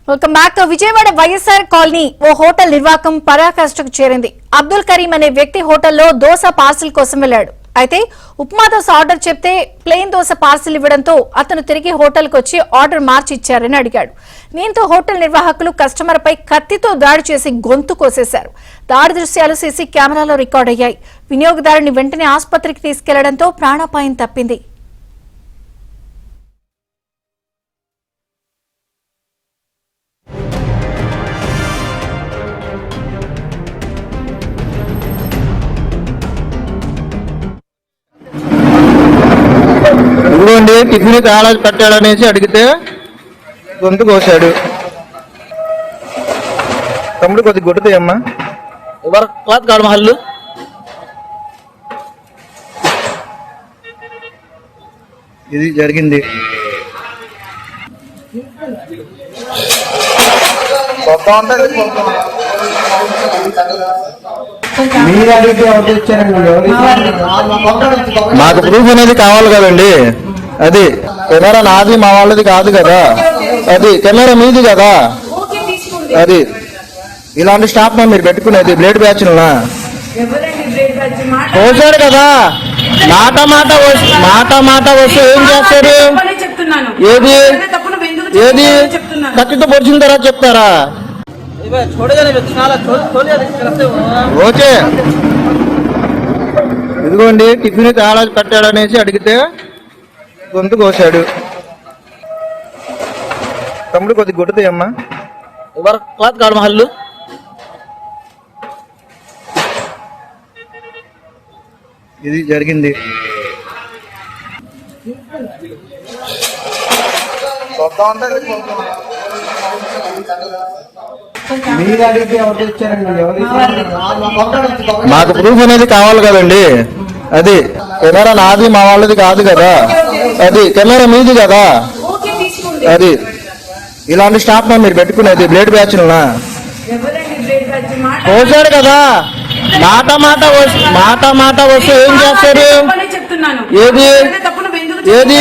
Welcome back. Vijayawada YSR colony ఓ hotel నిర్వాహకం పరాకాష్ఠకు చేరింది. అబ్దుల్ కరీం అనే వ్యక్తి హోటల్లో దోశ పార్సిల్ కోసం వెళ్లాడు. అయితే ఉప్మా దోశ ఆర్డర్ చెప్తే ప్లెయిన్ దోశ పార్సిల్ ఇవ్వడంతో అతను తిరిగి హోటల్కి వచ్చి ఆర్డర్ మార్చి ఇచ్చారని అడిగాడు. దీంతో హోటల్ నిర్వాహకులు కస్టమర్ పై కత్తితో దాడి చేసి గొంతు కోసేశారు. దాడి దృశ్యాలు సీసీ కెమెరాలో రికార్డ్ అయ్యాయి. వినియోగదారుని వెంటనే ఆసుపత్రికి తీసుకెళ్లడంతో ప్రాణాపాయం తప్పింది. ఇదిగోండి టిఫిన్ చాలా పెట్టాడనేసి అడిగితే గొంతు కోసాడు. తమ్ముడు కొద్దిగా కొట్టుతాయమ్మా. ఎవరు క్లాత్ కాడు మహల్లు ఇది జరిగింది. మాకు ప్రూఫ్ అనేది కావాలి కదండి. అది కెమెరా నాది మా వాళ్ళది కాదు కదా. అది కెమెరా మీది కదా. అది ఇలాంటి స్టాప్ మీరు పెట్టుకునేది బ్లేడ్ బ్యాచ్ పోసాడు కదా. మాట వస్తే ఏం చేస్తారు? ఏది ఏది కత్తితో పొడిచిన తర్వాత చెప్తారా? ఓకే ఇదిగోండి టిఫిన్ చాలా పెట్టాడనేసి అడిగితే గొంతు కోసాడు. తమ్ముడు కొద్దిగా కొట్టుతాయమ్మా. ఎవరు క్లాత్ కాడు మహల్లు ఇది జరిగింది. మాకు ప్రూఫ్ అనేది కావాలి కదండి. అది కెమెరా నాది మా వాళ్ళది కాదు కదా. అది కెమెరా మీది కదా. అది ఇలాంటి స్టాప్ మీరు పెట్టుకునేది బ్లేడ్ బ్యాచ్ పోసాడు కదా. మాట వస్తే ఏం చేస్తారు? ఏది ఏది